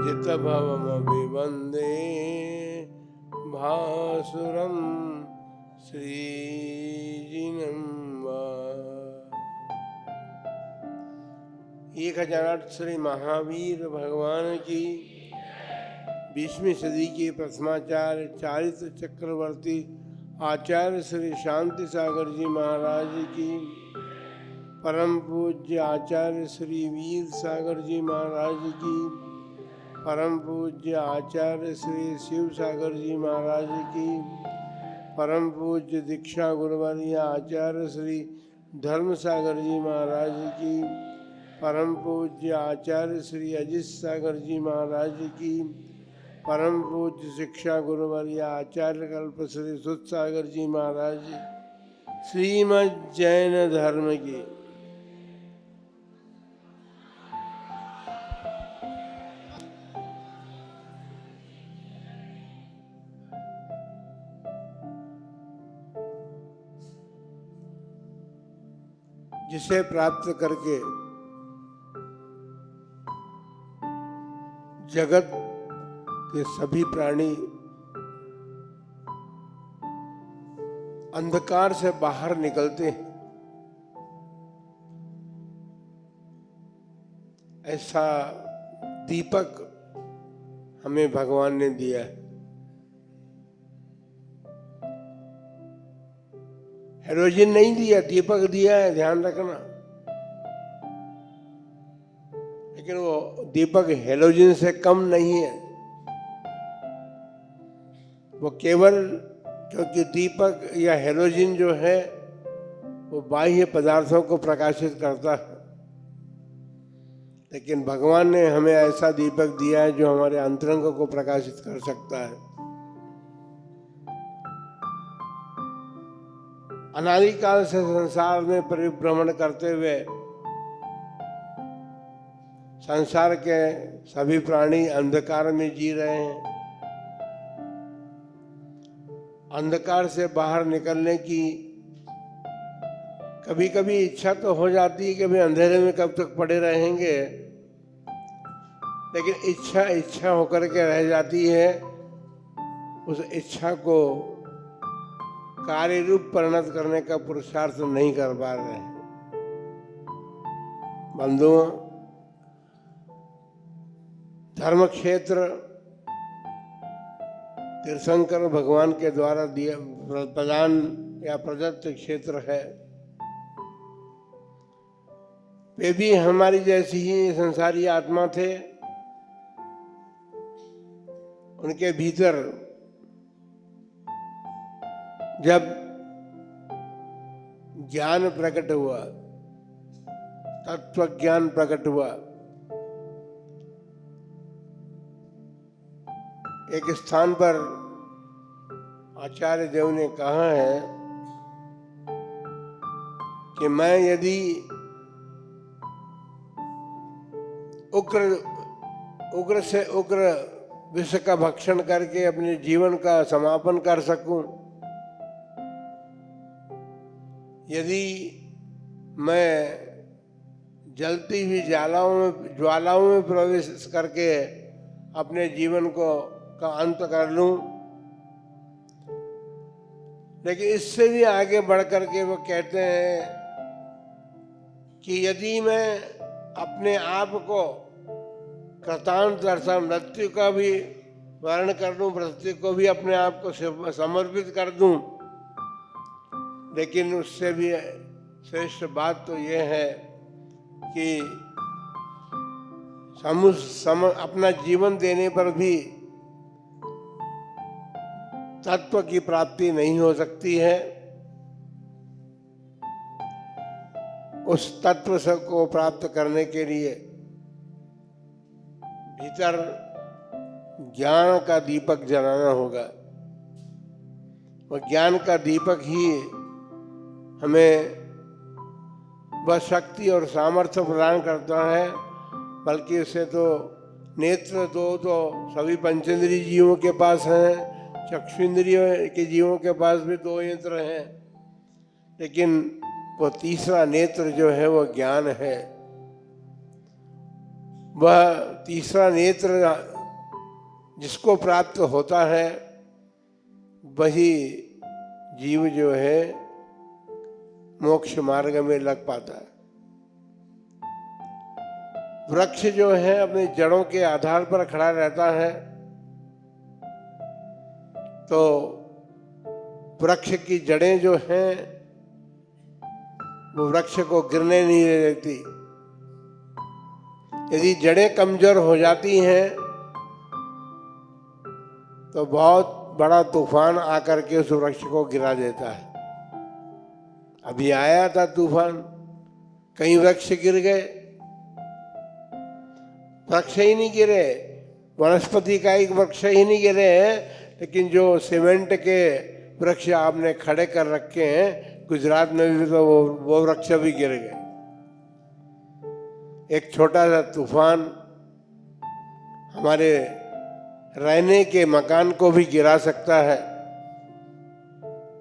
जितभवमभिवन्दे भासुरं श्रीजिनं वा। 1008 श्री महावीर भगवान की 20वीं सदी के प्रथमाचार्य चारित्र चक्रवर्ती आचार्य श्री शांति सागर जी महाराज की, परम पूज्य आचार्य श्री वीर सागर जी महाराज की, परम पूज्य आचार्य श्री शिव सागर जी महाराज की, परम पूज्य दीक्षा गुरुवर्य आचार्य श्री धर्म सागर जी महाराज की, परम पूज्य आचार्य श्री अजित सागर जी महाराज की, परम पूज्य शिक्षा गुरुवर्य आचार्य कल्प श्री सुत सागर जी महाराज, श्रीमद् जैन धर्म की जिसे प्राप्त करके जगत के सभी प्राणी अंधकार से बाहर निकलते हैं, ऐसा दीपक हमें भगवान ने दिया है। हेलोजन नहीं दिया, दीपक दिया है, ध्यान रखना। लेकिन वो दीपक हेलोजन से कम नहीं है। वो केवल, क्योंकि दीपक या हेलोजन जो है वो बाह्य पदार्थों को प्रकाशित करता है, लेकिन भगवान ने हमें ऐसा दीपक दिया है जो हमारे अंतरंग को प्रकाशित कर सकता है। अनादिकाल से संसार में परिभ्रमण करते हुए संसार के सभी प्राणी अंधकार में जी रहे हैं। अंधकार से बाहर निकलने की कभी कभी इच्छा तो हो जाती है कि भाई अंधेरे में कब तक पड़े रहेंगे, लेकिन इच्छा होकर के रह जाती है। उस इच्छा को कार्य रूप परिणत करने का पुरुषार्थ नहीं कर पा रहे हैं। बंधुओं, धर्म क्षेत्र तीर्थंकर भगवान के द्वारा दिया प्रदान या प्रदत्त क्षेत्र है। वे भी हमारी जैसी ही संसारी आत्मा थे। उनके भीतर जब ज्ञान प्रकट हुआ, तत्व ज्ञान प्रकट हुआ, एक स्थान पर आचार्य देव ने कहा है कि मैं यदि उग्र से उग्र विष का भक्षण करके अपने जीवन का समापन कर सकूं, यदि मैं जलती हुई ज्वालाओं में प्रवेश करके अपने जीवन का अंत कर लूं, लेकिन इससे भी आगे बढ़ करके वो कहते हैं कि यदि मैं अपने आप को कृतांत अर्थात मृत्यु का भी वर्ण कर दूं, मृत्यु को भी अपने आप को समर्पित कर दूं, लेकिन उससे भी श्रेष्ठ बात तो ये है कि अपना जीवन देने पर भी तत्व की प्राप्ति नहीं हो सकती है। उस तत्व को प्राप्त करने के लिए भीतर ज्ञान का दीपक जलाना होगा। वह ज्ञान का दीपक ही हमें वह शक्ति और सामर्थ्य प्रदान करता है। बल्कि इससे तो नेत्र दो तो सभी पंचेंद्रिय जीवों के पास हैं, चक्षुंद्रियों के जीवों के पास भी 2 नेत्र हैं, लेकिन वो तीसरा नेत्र जो है वो ज्ञान है। वह तीसरा नेत्र जिसको प्राप्त होता है वही जीव जो है मोक्ष मार्ग में लग पाता है। वृक्ष जो है अपनी जड़ों के आधार पर खड़ा रहता है, तो वृक्ष की जड़ें जो हैं वो वृक्ष को गिरने नहीं देती। यदि जड़ें कमजोर हो जाती हैं तो बहुत बड़ा तूफान आकर के उस वृक्ष को गिरा देता है। अभी आया था तूफान, कई वृक्ष गिर गए, वृक्ष ही नहीं गिरे, वनस्पति का एक वृक्ष ही नहीं गिरे हैं, लेकिन जो सीमेंट के वृक्ष आपने खड़े कर रखे हैं गुजरात में भी, तो वो वृक्ष भी गिर गए। एक छोटा सा तूफान हमारे रहने के मकान को भी गिरा सकता है।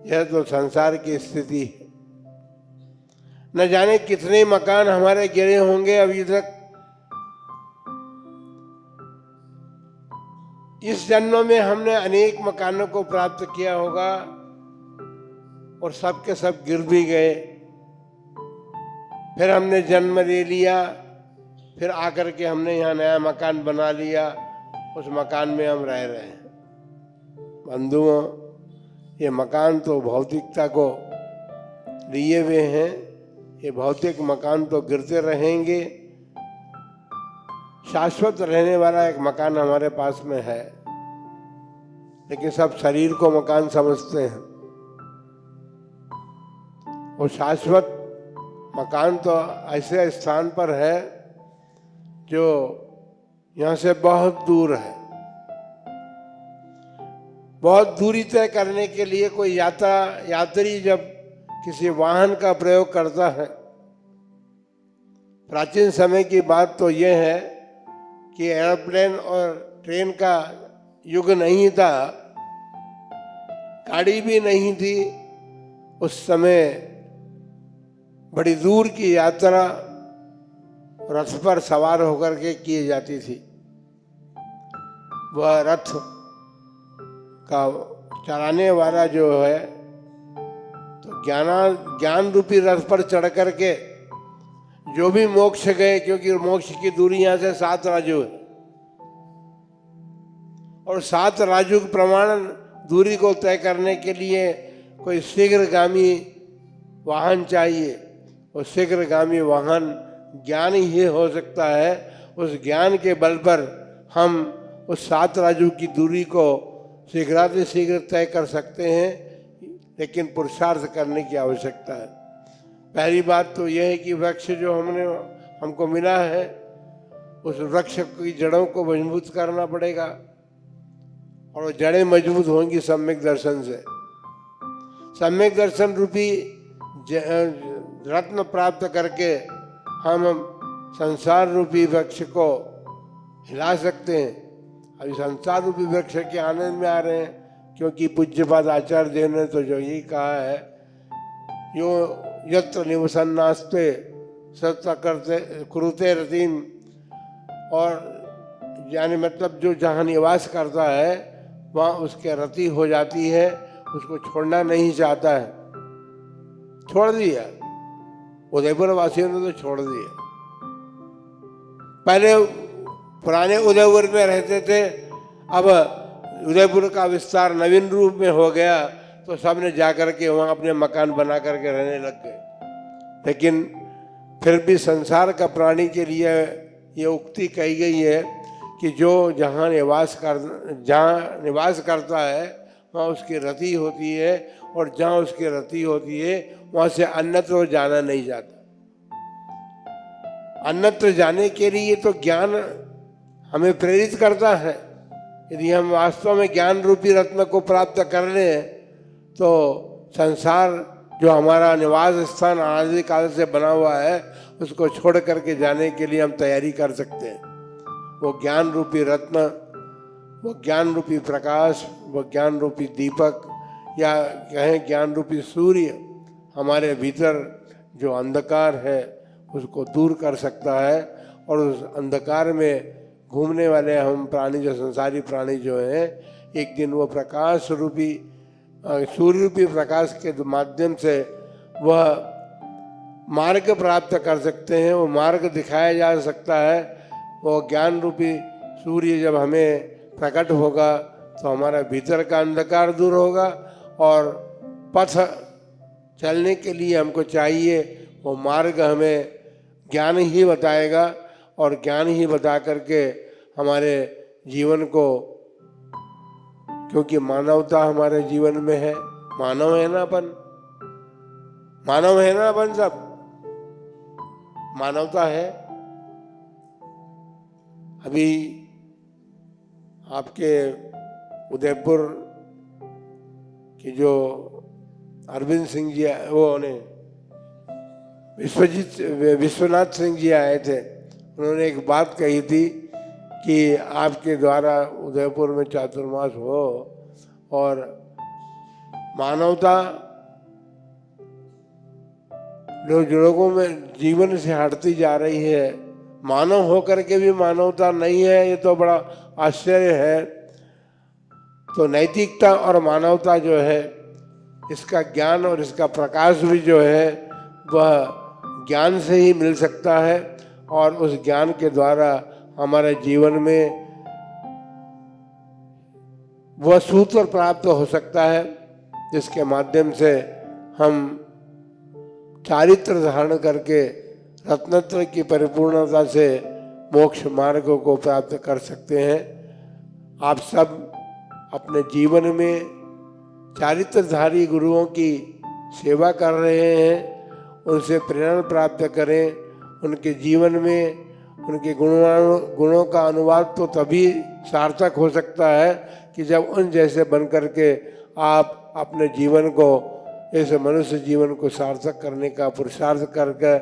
यह तो संसार की स्थिति है। न जाने कितने मकान हमारे गिरे होंगे अभी तक। इस जन्म में हमने अनेक मकानों को प्राप्त किया होगा और सब के सब गिर भी गए। फिर हमने जन्म ले लिया, फिर आकर के हमने यहाँ नया मकान बना लिया, उस मकान में हम रह रहे हैं। बंधुओं, ये मकान तो भौतिकता को लिए हुए हैं, ये भौतिक मकान तो गिरते रहेंगे। शाश्वत रहने वाला एक मकान हमारे पास में है, लेकिन सब शरीर को मकान समझते हैं। वो शाश्वत मकान तो ऐसे स्थान पर है जो यहाँ से बहुत दूर है। बहुत दूरी तय करने के लिए कोई यात्री जब किसी वाहन का प्रयोग करता है, प्राचीन समय की बात तो यह है कि एरोप्लेन और ट्रेन का युग नहीं था, गाड़ी भी नहीं थी। उस समय बड़ी दूर की यात्रा रथ पर सवार होकर के की जाती थी। वह रथ का चलाने वाला जो है तो ज्ञान रूपी रथ पर चढ़ करके जो भी मोक्ष गए, क्योंकि मोक्ष की दूरी यहाँ से 7 राजू है और 7 राजू के प्रमाण दूरी को तय करने के लिए कोई शीघ्रगामी वाहन चाहिए। और शीघ्रगामी वाहन ज्ञान ही हो सकता है। उस ज्ञान के बल पर हम उस 7 राजू की दूरी को शीघ्र तय कर सकते हैं, लेकिन पुरुषार्थ करने की आवश्यकता है। पहली बात तो यह है कि वृक्ष जो हमको मिला है, उस वृक्ष की जड़ों को मजबूत करना पड़ेगा, और वो जड़ें मजबूत होंगी सम्यक दर्शन से। सम्यक दर्शन रूपी रत्न प्राप्त करके हम संसार रूपी वृक्ष को हिला सकते हैं। अभी संसार रूपी वृक्ष के आनंद में आ रहे हैं, क्योंकि पूज्यपाद आचार्य देव ने तो जो यही कहा है, यो यत्र निवसन्नास्ते सत्ता करते कुरुते रतीन, और यानी मतलब जो जहाँ निवास करता है वहाँ उसके रति हो जाती है, उसको छोड़ना नहीं चाहता है। छोड़ दिया, उदयपुर वासियों ने तो छोड़ दिया। पहले पुराने उदयपुर में रहते थे, अब उदयपुर का विस्तार नवीन रूप में हो गया तो सब ने जाकर के वहाँ अपने मकान बना करके रहने लग गए। लेकिन फिर भी संसार का प्राणी के लिए ये उक्ति कही गई है कि जो जहाँ निवास करता है वहाँ उसकी रति होती है, और जहाँ उसकी रति होती है वहाँ से अन्यत्र जाना नहीं जाता। अन्यत्र जाने के लिए तो ज्ञान हमें प्रेरित करता है। यदि हम वास्तव में ज्ञान रूपी रत्न को प्राप्त कर लें तो संसार जो हमारा निवास स्थान आदि काल से बना हुआ है उसको छोड़ करके जाने के लिए हम तैयारी कर सकते हैं। वो ज्ञान रूपी रत्न, वो ज्ञान रूपी प्रकाश, वो ज्ञान रूपी दीपक, या कहें ज्ञान रूपी सूर्य हमारे भीतर जो अंधकार है उसको दूर कर सकता है, और उस अंधकार में घूमने वाले हम प्राणी जो संसारी प्राणी जो हैं, एक दिन वो प्रकाश रूपी सूर्य रूपी प्रकाश के माध्यम से वह मार्ग प्राप्त कर सकते हैं, वो मार्ग दिखाया जा सकता है। वो ज्ञान रूपी सूर्य जब हमें प्रकट होगा तो हमारा भीतर का अंधकार दूर होगा और पथ चलने के लिए हमको चाहिए वो मार्ग हमें ज्ञान ही बताएगा और ज्ञान ही बता करके हमारे जीवन को, क्योंकि मानवता हमारे जीवन में है, मानव है ना अपन, मानव है ना अपन, सब मानवता है। अभी आपके उदयपुर की जो अरविंद सिंह जी वो ने विश्वनाथ सिंह जी आए थे, उन्होंने एक बात कही थी कि आपके द्वारा उदयपुर में चातुर्मास हो और मानवता लोगों में जीवन से हटती जा रही है, मानव होकर के भी मानवता नहीं है, ये तो बड़ा आश्चर्य है। तो नैतिकता और मानवता जो है, इसका ज्ञान और इसका प्रकाश भी जो है वह ज्ञान से ही मिल सकता है और उस ज्ञान के द्वारा हमारे जीवन में वह सूत्र प्राप्त हो सकता है जिसके माध्यम से हम चारित्र धारण करके रत्नत्र की परिपूर्णता से मोक्ष मार्ग को प्राप्त कर सकते हैं। आप सब अपने जीवन में चारित्रधारी गुरुओं की सेवा कर रहे हैं, उनसे प्रेरणा प्राप्त करें। उनके जीवन में उनके गुणों का अनुवाद तो तभी सार्थक हो सकता है कि जब उन जैसे बन करके आप अपने जीवन को, इस मनुष्य जीवन को सार्थक करने का पुरुषार्थ करके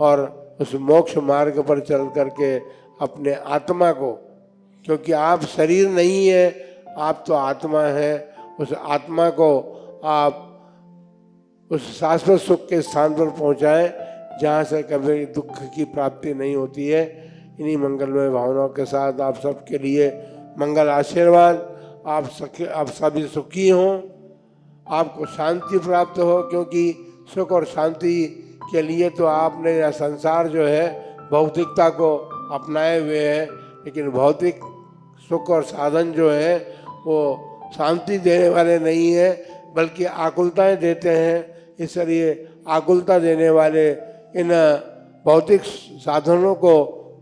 और उस मोक्ष मार्ग पर चल करके अपने आत्मा को, क्योंकि आप शरीर नहीं है, आप तो आत्मा है, उस आत्मा को आप उस शाश्वत सुख के स्थान पर पहुंचाएं जहाँ से कभी दुख की प्राप्ति नहीं होती है। इन्हीं मंगलमय भावनाओं के साथ आप सबके लिए मंगल आशीर्वाद। आप सभी सुखी हों, आपको शांति प्राप्त हो, क्योंकि सुख और शांति के लिए तो आपने यह संसार जो है भौतिकता को अपनाए हुए है, लेकिन भौतिक सुख और साधन जो है वो शांति देने वाले नहीं है, बल्कि आकुलताएं देते हैं। इसलिए आकुलता देने वाले इन भौतिक साधनों को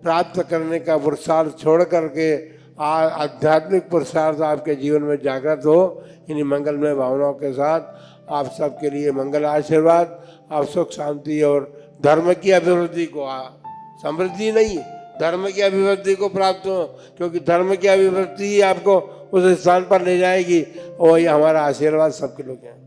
प्राप्त करने का पुरुषार्थ छोड़ करके आध्यात्मिक पुरुषार्थ आपके जीवन में जागृत हो। इन्हीं मंगलमय भावनाओं के साथ आप सबके लिए मंगल आशीर्वाद। आप सुख शांति और धर्म की अभिवृद्धि को, समृद्धि नहीं, धर्म की अभिवृद्धि को प्राप्त हो, क्योंकि धर्म की अभिवृद्धि ही आपको उस स्थान पर ले जाएगी और वही हमारा आशीर्वाद सबके लोग हैं।